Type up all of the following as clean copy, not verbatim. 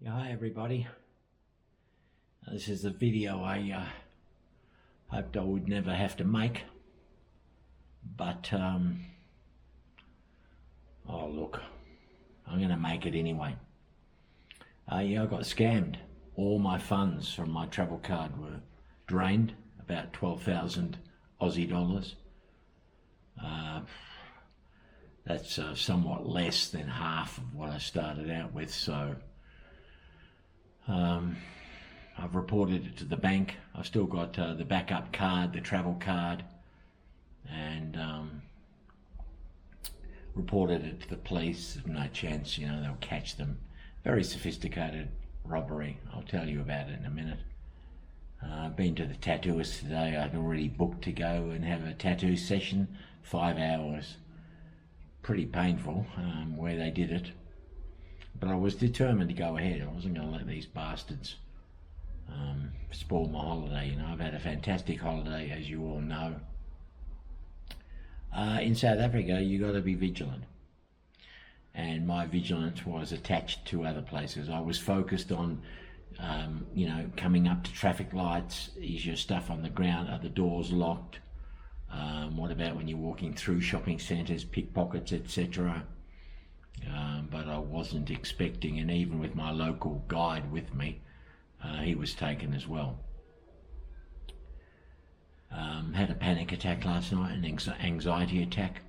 Yeah, hi everybody. This is a video I hoped I would never have to make, but oh look, I'm gonna make it anyway. Yeah, I got scammed. All my funds from my travel card were drained, about 12,000 Aussie dollars. That's somewhat less than half of what I started out with, so I've reported it to the bank. I've still got the backup card, the travel card, and reported it to the police. No chance, you know, they'll catch them. Very sophisticated robbery. I'll tell you about it in a minute. I've been to the tattooist today. I'd already booked to go and have a tattoo session, 5 hours. Pretty painful where they did it. But I was determined to go ahead. I wasn't going to let these bastards spoil my holiday. You know, I've had a fantastic holiday, as you all know. In South Africa, you got to be vigilant. And my vigilance was attached to other places. I was focused on, you know, coming up to traffic lights. Is your stuff on the ground? Are the doors locked? What about when you're walking through shopping centres, pickpockets, etc.? But I wasn't expecting, and even with my local guide with me, he was taken as well. Had a panic attack last night, an anxiety attack.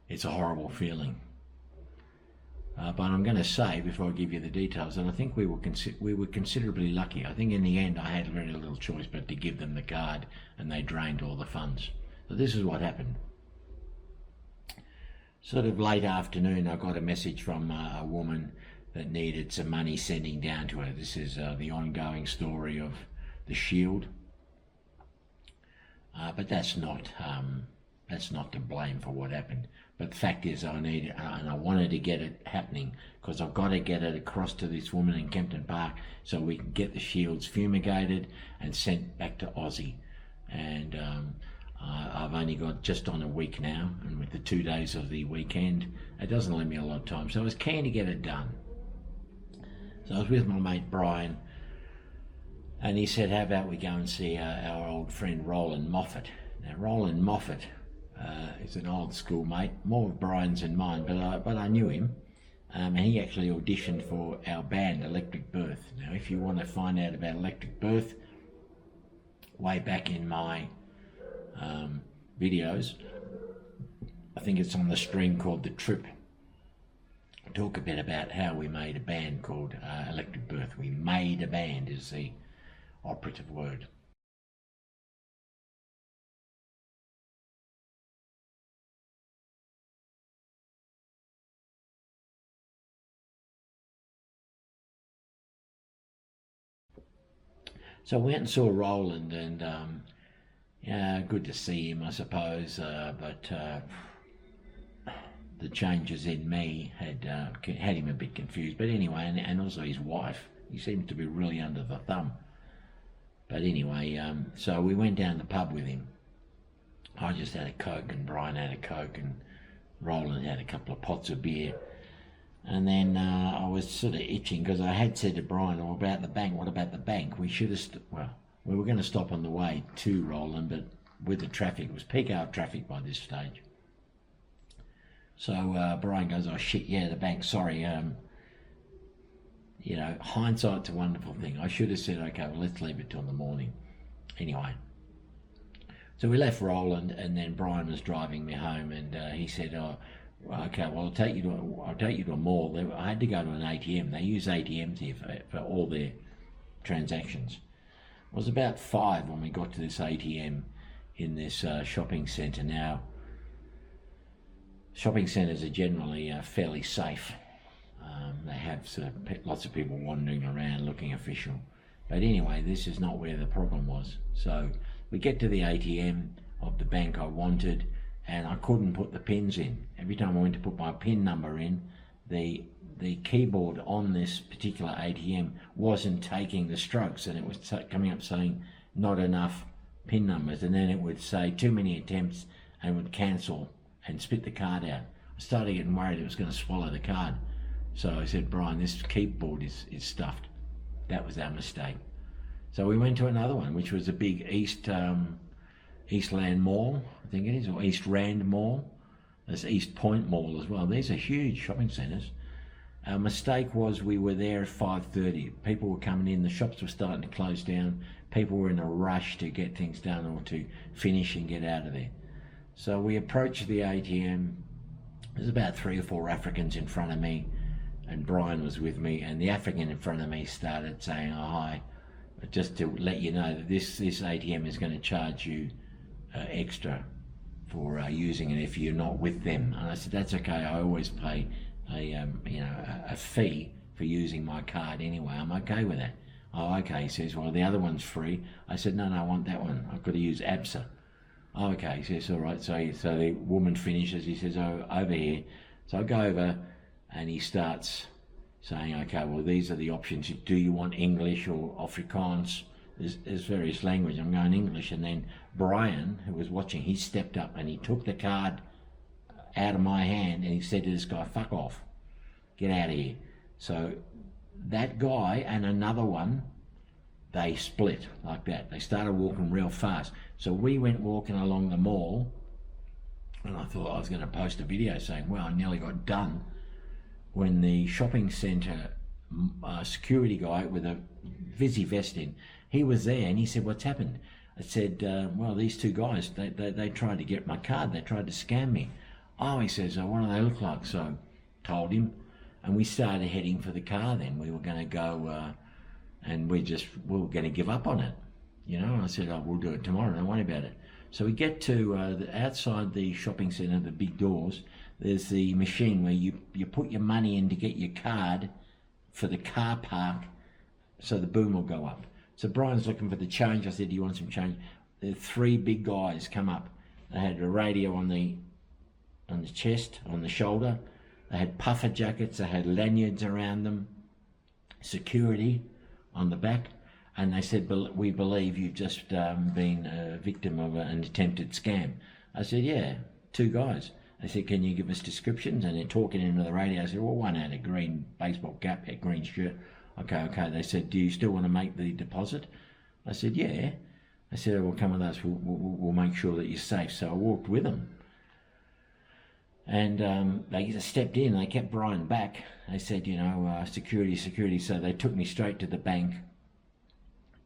It's a horrible feeling. But I'm going to say, before I give you the details, that I think we were considerably lucky. I think in the end I had very little choice but to give them the card, and they drained all the funds. So this is what happened. Sort of late afternoon, I got a message from a woman that needed some money sending down to her. This is the ongoing story of the Shield. But that's not to blame for what happened. But the fact is, I need it, and I wanted to get it happening, because I've got to get it across to this woman in Kempton Park so we can get the shields fumigated and sent back to Aussie. And I've only got just on a week now, and with the 2 days of the weekend, it doesn't leave me a lot of time. So I was keen to get it done. So I was with my mate Brian, and he said, how about we go and see our old friend Roland Moffat. Now Roland Moffat is an old school mate, more of Brian's than mine, but I knew him, and he actually auditioned for our band Electric Birth. Now if you want to find out about Electric Birth, way back in my videos, I think it's on the stream called The Trip. I talk a bit about how we made a band called Electric Birth. We made a band is the operative word. So I went and saw Roland, and yeah, good to see him, I suppose, but the changes in me had him a bit confused. But anyway, and also his wife, he seems to be really under the thumb. But anyway, so we went down the pub with him. I just had a Coke, and Brian had a Coke, and Roland had a couple of pots of beer. And then I was sort of itching, because I had said to Brian, oh, about the bank, what about the bank? We should have, well, we were going to stop on the way to Roland, but with the traffic, it was peak hour traffic by this stage. So Brian goes, oh shit, yeah, the bank, sorry. You know, hindsight's a wonderful thing. I should have said, okay, well, let's leave it till the morning. Anyway, so we left Roland, and then Brian was driving me home, and he said, oh, okay, well, I'll take you to a mall. I had to go to an ATM. They use ATMs here for all their transactions. It was about 5 when we got to this ATM in this shopping centre. Now, shopping centres are generally fairly safe. They have lots of people wandering around looking official. But anyway, this is not where the problem was. So we get to the ATM of the bank I wanted, and I couldn't put the pins in. Every time I went to put my PIN number in, the keyboard on this particular ATM wasn't taking the strokes, and it was coming up saying not enough PIN numbers, and then it would say too many attempts and would cancel and spit the card out. I started getting worried it was going to swallow the card. So I said, Brian, this keyboard is stuffed. That was our mistake. So we went to another one, which was a big Eastland Mall, I think it is, or East Rand Mall. There's East Point Mall as well. These are huge shopping centres. Our mistake was we were there at 5:30. People were coming in, the shops were starting to close down. People were in a rush to get things done or to finish and get out of there. So we approached the ATM. There's about 3 or 4 Africans in front of me, and Brian was with me, and the African in front of me started saying, oh, hi, just to let you know that this ATM is going to charge you extra for using it if you're not with them. And I said, that's okay, I always pay a fee for using my card anyway, I'm okay with that. Oh, okay, he says, well, the other one's free. I said, no, I want that one, I've got to use ABSA. Oh, okay, he says, all right, so the woman finishes, he says, oh, over here. So I go over, and he starts saying, okay, well, these are the options. Do you want English or Afrikaans? There's various language. I'm going English. And then Brian, who was watching, he stepped up and he took the card out of my hand and he said to this guy, fuck off, get out of here. So that guy and another one, they split like that. They started walking real fast. So we went walking along the mall, and I thought I was going to post a video saying, well, I nearly got done, when the shopping centre security guy with a Vizzy vest in, he was there, and he said, what's happened? I said, well, these 2 guys, they tried to get my card, they tried to scam me. Oh, he says, what do they look like? So I told him, and we started heading for the car then. We were going to go, and we were going to give up on it. You know, I said, oh, we'll do it tomorrow, don't worry about it. So we get to outside the shopping centre, the big doors, there's the machine where you put your money in to get your card for the car park, so the boom will go up. So Brian's looking for the change. I said, do you want some change? The 3 big guys come up. They had a radio on the chest, on the shoulder. They had puffer jackets. They had lanyards around them. Security on the back. And they said, we believe you've just been a victim of an attempted scam. I said, yeah, 2 guys. They said, can you give us descriptions? And they're talking into the radio. I said, well, one had a green baseball cap, a green shirt. Okay. They said, do you still want to make the deposit? I said, yeah. They said, well, come with us. We'll make sure that you're safe. So I walked with them. And they stepped in. They kept Brian back. They said, security. So they took me straight to the bank.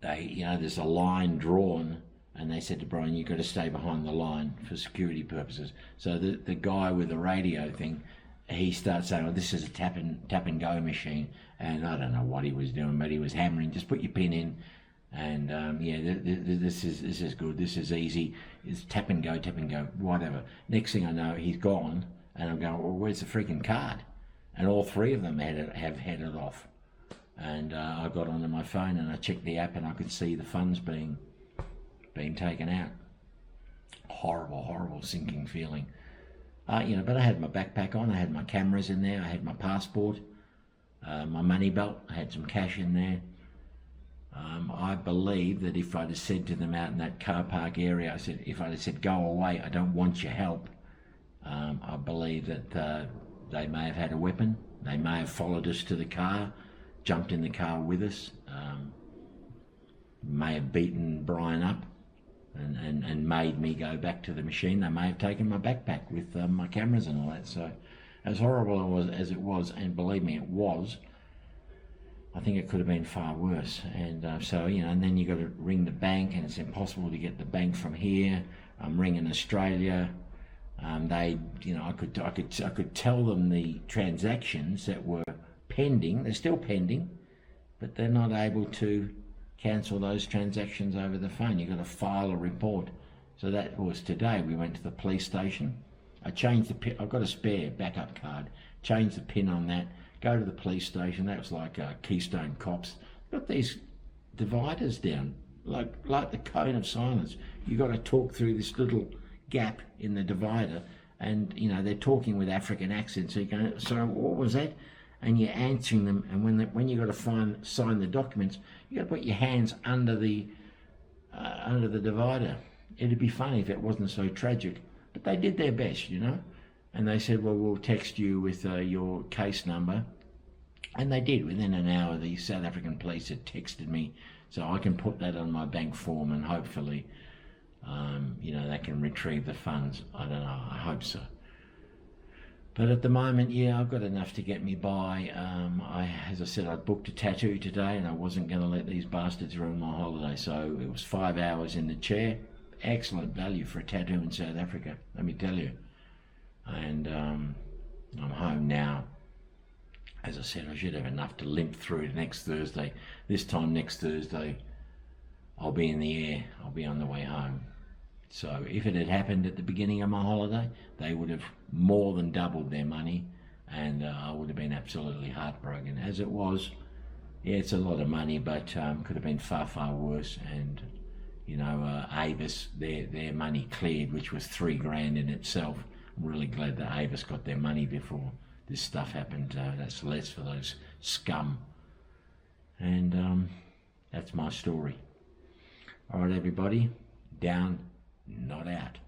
There's a line drawn. And they said to Brian, you've got to stay behind the line for security purposes. So the guy with the radio thing, he starts saying, this is a tap and go machine. And I don't know what he was doing, but he was hammering, just put your pin in. And this is good, this is easy. It's tap and go, whatever. Next thing I know, he's gone. And I'm going, well, where's the freaking card? And all 3 of them have headed off. And I got onto my phone and I checked the app and I could see the funds being taken out. Horrible sinking feeling. But I had my backpack on, I had my cameras in there, I had my passport, my money belt, I had some cash in there. I believe that if I'd have said to them out in that car park area, if I'd have said, go away, I don't want your help, I believe that they may have had a weapon, they may have followed us to the car, jumped in the car with us, may have beaten Brian up, and made me go back to the machine. They may have taken my backpack with my cameras and all that. So as horrible as it was, and believe me, it was, I think it could have been far worse. And and then you got to ring the bank, and it's impossible to get the bank from here. I'm ringing Australia. I could tell them the transactions that were pending. They're still pending, but they're not able to cancel those transactions over the phone. You've got to file a report. So that was today. We went to the police station. I changed the PIN. I've got a spare backup card. Changed the PIN on that. Go to the police station. That was like Keystone Cops. Got these dividers down, like the cone of silence. You got to talk through this little gap in the divider, and you know they're talking with African accents. So you go, "So what was that?" And you're answering them. And when you got to sign the documents, you got to put your hands under the divider. It'd be funny if it wasn't so tragic, but they did their best, you know. And they said, well, we'll text you with your case number. And they did. Within an hour, the South African police had texted me, so I can put that on my bank form, and hopefully, you know, they can retrieve the funds. I don't know. I hope so. But at the moment, yeah, I've got enough to get me by. As I said, I booked a tattoo today, and I wasn't going to let these bastards ruin my holiday. So it was 5 hours in the chair. Excellent value for a tattoo in South Africa, let me tell you. And I'm home now. As I said, I should have enough to limp through to next Thursday. This time next Thursday, I'll be in the air. I'll be on the way home. So if it had happened at the beginning of my holiday, they would have more than doubled their money, and I would have been absolutely heartbroken. As it was, yeah, it's a lot of money, but could have been far, far worse. And you know, Avis, their money cleared, which was $3,000 in itself. I'm really glad that Avis got their money before this stuff happened. That's less for those scum. And that's my story. All right, everybody, down, not out.